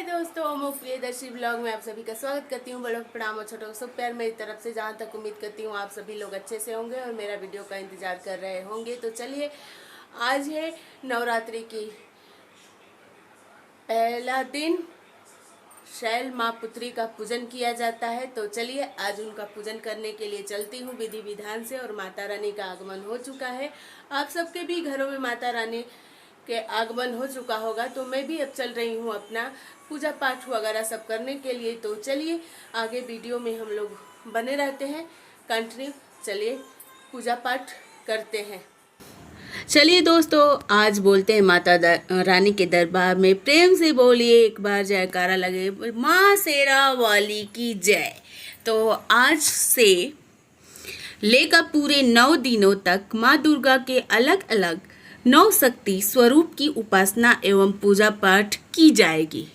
दोस्तों, मैं प्रियदर्शी ब्लॉग में आप सभी का स्वागत करती हूँ। बड़ों को प्रणाम और छोटों को सब प्यार मेरी तरफ से। जहाँ तक उम्मीद करती हूँ आप सभी लोग अच्छे से होंगे और मेरा वीडियो का इंतजार कर रहे होंगे। तो चलिए, आज है नवरात्रि की पहला दिन। शैल माँ पुत्री का पूजन किया जाता है। तो चलिए, आज उनका पूजन करने के लिए चलती हूँ विधि विधान से। और माता रानी का आगमन हो चुका है। आप सबके भी घरों में माता रानी के आगमन हो चुका होगा। तो मैं भी अब चल रही हूँ अपना पूजा पाठ वगैरह सब करने के लिए। तो चलिए, आगे वीडियो में हम लोग बने रहते हैं कंटिन्यू। चलिए पूजा पाठ करते हैं। चलिए दोस्तों, आज बोलते हैं माता रानी के दरबार में प्रेम से बोलिए एक बार जयकारा लगे, माँ शेरा वाली की जय। तो आज से लेकर पूरे 9 दिनों तक माँ दुर्गा के अलग अलग 9 शक्ति स्वरूप की उपासना एवं पूजा पाठ की जाएगी,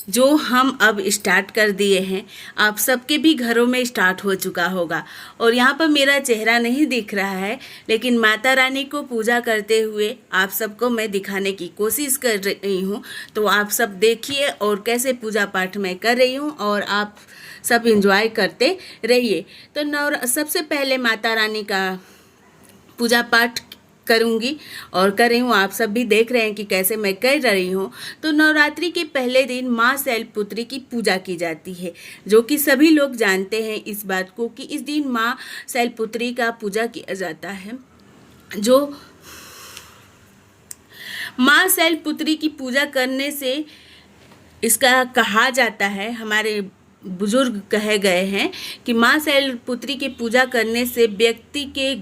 जो हम अब स्टार्ट कर दिए हैं। आप सबके भी घरों में स्टार्ट हो चुका होगा। और यहाँ पर मेरा चेहरा नहीं दिख रहा है, लेकिन माता रानी को पूजा करते हुए आप सबको मैं दिखाने की कोशिश कर रही हूँ। तो आप सब देखिए और कैसे पूजा पाठ मैं कर रही हूँ, और आप सब एंजॉय करते रहिए। तो सबसे पहले माता रानी का पूजा पाठ करूँगी और कर रही हूँ। आप सब भी देख रहे हैं कि कैसे मैं कर रही हूँ। तो नवरात्रि के पहले दिन माँ शैलपुत्री की पूजा की जाती है, जो कि सभी लोग जानते हैं इस बात को कि इस दिन माँ शैलपुत्री का पूजा किया जाता है। जो माँ शैलपुत्री की पूजा करने से इसका कहा जाता है, हमारे बुजुर्ग कहे गए हैं कि माँ शैलपुत्री की पूजा करने से व्यक्ति के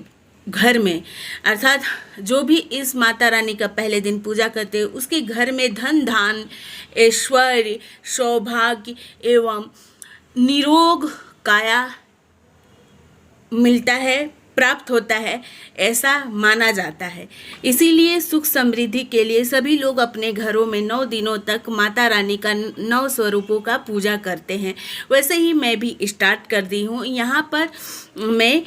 घर में, अर्थात जो भी इस माता रानी का पहले दिन पूजा करते हैं, उसके घर में धन धान ऐश्वर्य सौभाग्य एवं निरोग काया मिलता है, प्राप्त होता है, ऐसा माना जाता है। इसीलिए सुख समृद्धि के लिए सभी लोग अपने घरों में 9 दिनों तक माता रानी का 9 स्वरूपों का पूजा करते हैं। वैसे ही मैं भी स्टार्ट कर दी हूँ। यहाँ पर मैं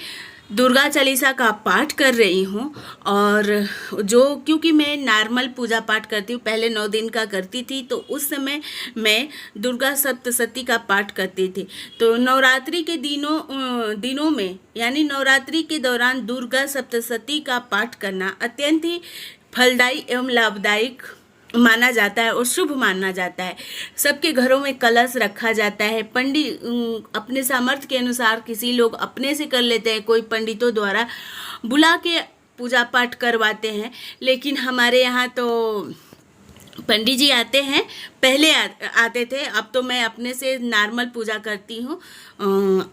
दुर्गा चालीसा का पाठ कर रही हूँ। और जो क्योंकि मैं नॉर्मल पूजा पाठ करती हूँ, पहले 9 दिन का करती थी, तो उस समय मैं दुर्गा सप्तशती का पाठ करती थी। तो नवरात्रि के दिनों में, यानी नवरात्रि के दौरान दुर्गा सप्तशती का पाठ करना अत्यंत ही फलदायी एवं लाभदायक माना जाता है और शुभ माना जाता है। सबके घरों में कलश रखा जाता है। पंडित अपने सामर्थ्य के अनुसार, किसी लोग अपने से कर लेते हैं, कोई पंडितों द्वारा बुला के पूजा पाठ करवाते हैं। लेकिन हमारे यहाँ तो पंडित जी आते हैं, पहले आते थे। अब तो मैं अपने से नॉर्मल पूजा करती हूँ,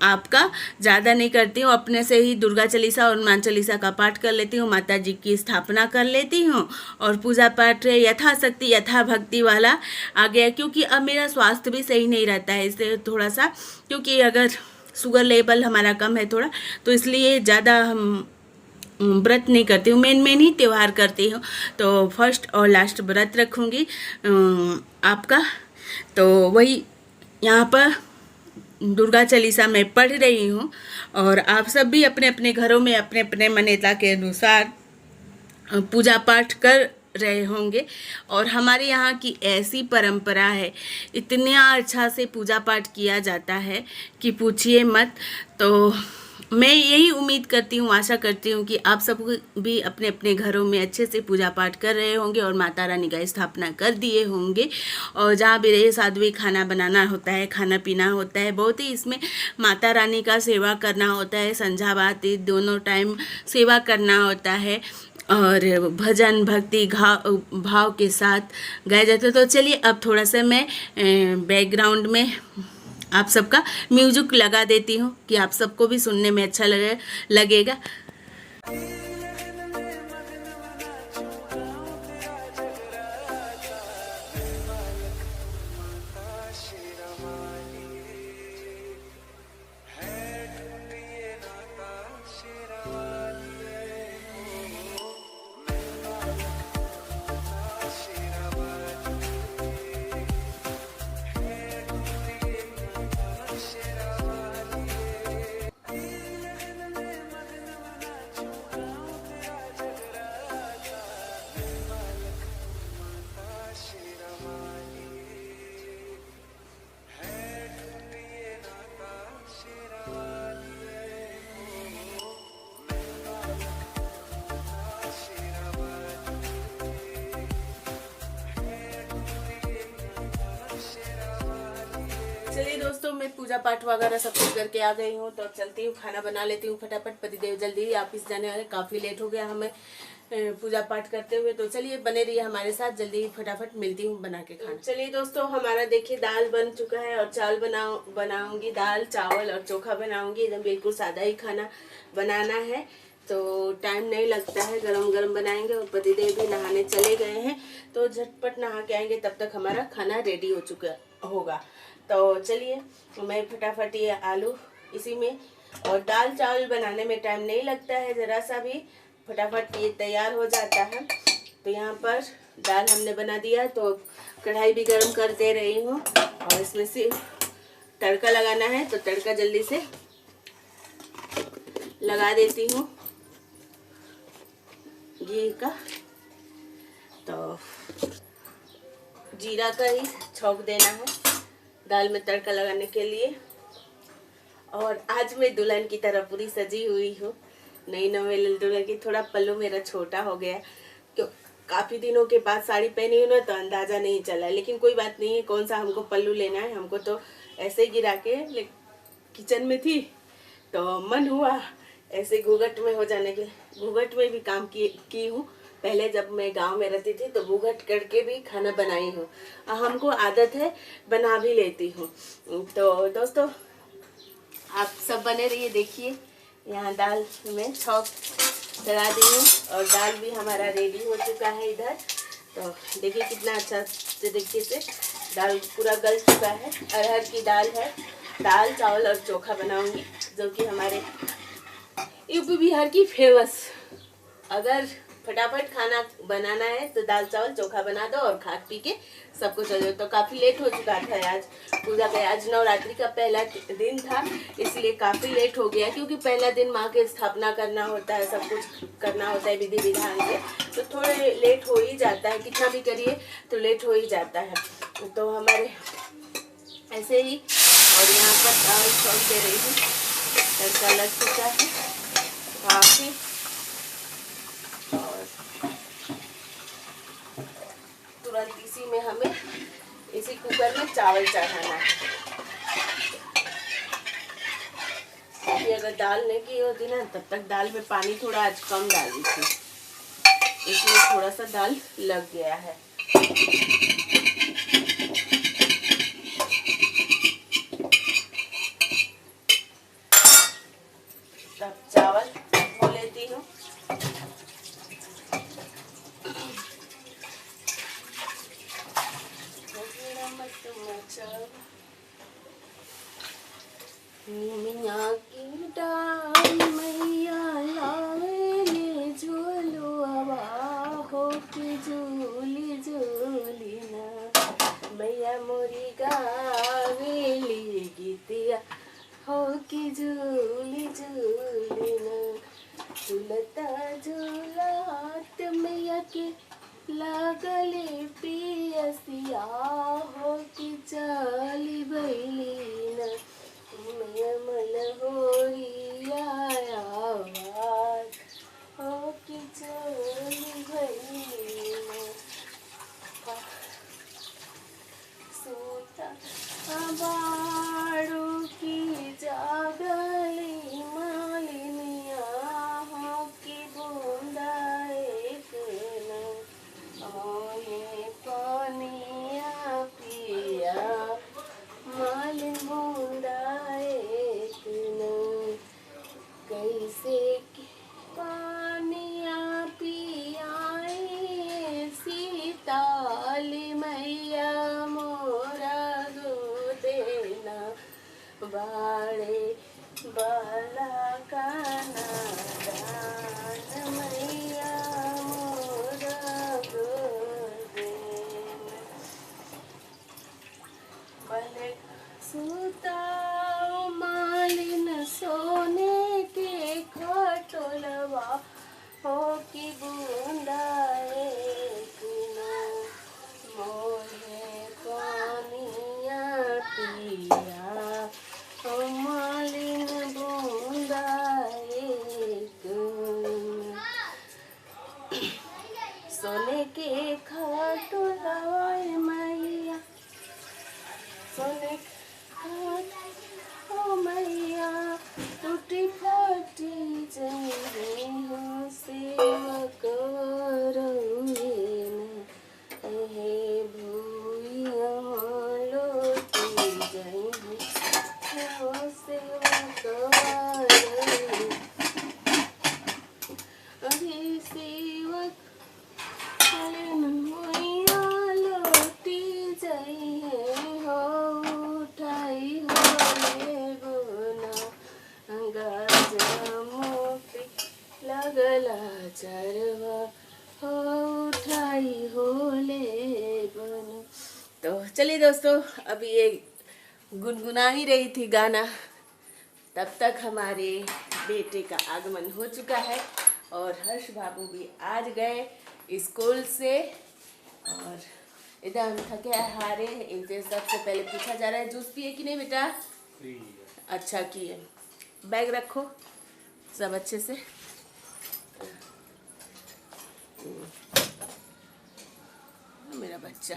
आपका ज़्यादा नहीं करती हूँ। अपने से ही दुर्गा चालीसा और हनुमान चालीसा का पाठ कर लेती हूँ, माता जी की स्थापना कर लेती हूँ और पूजा पाठ यथाशक्ति यथा भक्ति वाला आ गया। क्योंकि अब मेरा स्वास्थ्य भी सही नहीं रहता है, इसलिए थोड़ा सा, क्योंकि अगर शुगर लेवल हमारा कम है थोड़ा, तो इसलिए ज़्यादा हम व्रत नहीं करती हूँ। मेन ही त्यौहार करती हूँ। तो फर्स्ट और लास्ट व्रत रखूँगी आपका। तो वही यहाँ पर दुर्गा चालीसा मैं पढ़ रही हूँ, और आप सब भी अपने अपने घरों में अपने अपने मान्यता के अनुसार पूजा पाठ कर रहे होंगे। और हमारे यहाँ की ऐसी परंपरा है, इतना अच्छा से पूजा पाठ किया जाता है कि पूछिए मत। तो मैं यही उम्मीद करती हूँ, आशा करती हूँ कि आप सब भी अपने अपने घरों में अच्छे से पूजा पाठ कर रहे होंगे और माता रानी का स्थापना कर दिए होंगे। और जहाँ भी रहे साध्वी खाना बनाना होता है, खाना पीना होता है, बहुत ही इसमें माता रानी का सेवा करना होता है। संध्या बाती दोनों टाइम सेवा करना होता है और भजन भक्ति भाव के साथ गाया जाता है। तो चलिए, अब थोड़ा सा मैं बैकग्राउंड में आप सबका म्यूजिक लगा देती हूँ कि आप सबको भी सुनने में अच्छा लगेगा। चलिए दोस्तों, मैं पूजा पाठ वगैरह सब कुछ करके आ गई हूँ, तो चलती हूँ, खाना बना लेती हूँ फटाफट। पतिदेव जल्दी ही ऑफिस जाने वाले, काफ़ी लेट हो गया हमें पूजा पाठ करते हुए। तो चलिए बने रहिए हमारे साथ, जल्दी ही फटाफट मिलती हूँ बना के खाना। चलिए दोस्तों, हमारा देखिए दाल बन चुका है और चावल बनाऊंगी, दाल चावल और चोखा बनाऊंगी। एकदम बिल्कुल सादा ही खाना बनाना है, तो टाइम नहीं लगता है, गरम गरम बनाएंगे। और पतिदेव भी नहाने चले गए हैं, तो झटपट नहा के आएंगे, तब तक हमारा खाना रेडी हो चुका होगा। तो चलिए मैं फटाफट ये आलू इसी में, और दाल चावल बनाने में टाइम नहीं लगता है ज़रा सा भी, फटाफट ये तैयार हो जाता है। तो यहाँ पर दाल हमने बना दिया, तो कढ़ाई भी गरम कर दे रही हूँ, और इसमें से तड़का लगाना है, तो तड़का जल्दी से लगा देती हूँ घी का। तो जीरा का ही छौंक देना है दाल में तड़का लगाने के लिए। और आज मैं दुल्हन की तरह पूरी सजी हुई हूँ, नई नवेली दुल्हन की। थोड़ा पल्लू मेरा छोटा हो गया, तो काफ़ी दिनों के बाद साड़ी पहनी हूँ ना, तो अंदाज़ा नहीं चला। लेकिन कोई बात नहीं है, कौन सा हमको पल्लू लेना है, हमको तो ऐसे ही गिरा के किचन में थी, तो मन हुआ ऐसे घूंघट में हो जाने के। घूंघट में भी काम की हूँ पहले, जब मैं गांव में रहती थी तो घूंघट करके भी खाना बनाई हूँ, हमको आदत है, बना भी लेती हूँ। तो दोस्तों आप सब बने रहिए। देखिए यहाँ दाल में छौंक लगा दी हूँ, और दाल भी हमारा रेडी हो चुका है इधर। तो देखिए कितना अच्छा तरीके से दाल पूरा गल चुका है। अरहर की दाल है, दाल चावल और चोखा बनाऊंगी, जो कि हमारे यूपी बिहार की फेमस। अगर फटाफट खाना बनाना है तो दाल चावल चोखा बना दो और खा पी के सबको चल जाओ। तो काफ़ी लेट हो चुका था आज पूजा का। आज नवरात्रि का पहला दिन था, इसलिए काफ़ी लेट हो गया, क्योंकि पहला दिन माँ के स्थापना करना होता है, सब कुछ करना होता है विधि विधान से, तो थोड़े लेट हो ही जाता है। कितना भी करिए तो लेट हो ही जाता है। तो हमारे ऐसे ही, और यहाँ पर दाल छौंक दे रही हूँ, तड़का लग चुका है काफ़ी। और तुरंत इसी में हमें इसी कुकर में चावल चढ़ाना है, क्योंकि अगर दाल नहीं की होती ना, तब तक दाल में पानी थोड़ा आज कम डाली थी, इसलिए थोड़ा सा दाल लग गया है। तब चावल धो लेती हूँ। मियाँ की डाल मैया लावे झूलो हो के झूली झूली ना, मैया मोरी गावेली गीतिया हो के झूली झूली ना। झूलता झूलत मैया के लागले पियसिया हो के चली भैली ना, मैया मन होरिया आवाज हो के चली भैली ना। सोता बाड़ू की जागली मालिनिया हो की बूंदा एक ना, ओहे पानिया पिया मालिन बूंदा एक ना। कैसे पानिया पियाए सीताली मैया मोरा गो देना, बाड़े बाला का नादान मैया मोरा गो देना। भले सुताओ मालिन सोने के खटोलवा हो की बूंदा एक ना, मोहे पानिया पिया ओ मालिन बूंदा एक ना। सोने के खटोलवा मैया, सोने तो चलिए दोस्तों, अभी ये गुनगुना ही रही थी गाना, तब तक हमारे बेटे का आगमन हो चुका है और हर्ष बाबू भी आज गए स्कूल से। और इधर हम थके हारे हैं, इनसे सबसे पहले पूछा जा रहा है जूस पिए कि नहीं बेटा? अच्छा किए। बैग रखो सब अच्छे से। मेरा बच्चा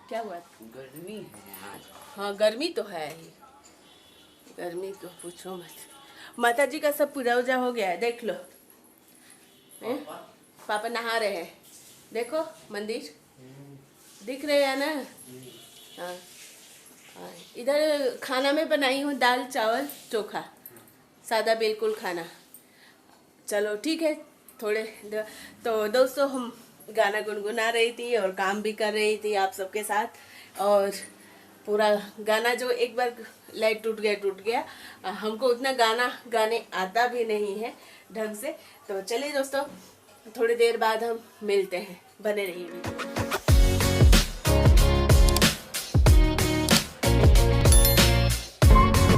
क्या हुआ? गर्मी है। हाँ गर्मी तो है ही, गर्मी तो पूछो मत। माता जी का सब पूजा वूजा हो गया है, देख लो। पापा नहा रहे हैं, देखो मंदिर दिख रहे हैं ना। हाँ, इधर खाना में बनाई हूँ दाल चावल चोखा, सादा बिल्कुल खाना। चलो ठीक है, तो दोस्तों हम गाना गुनगुना रही थी और काम भी कर रही थी आप सबके साथ। और पूरा गाना जो एक बार लाइट टूट गया, हमको उतना गाना गाने आता भी नहीं है ढंग से। तो चलिए दोस्तों, थोड़ी देर बाद हम मिलते हैं, बने रहिए।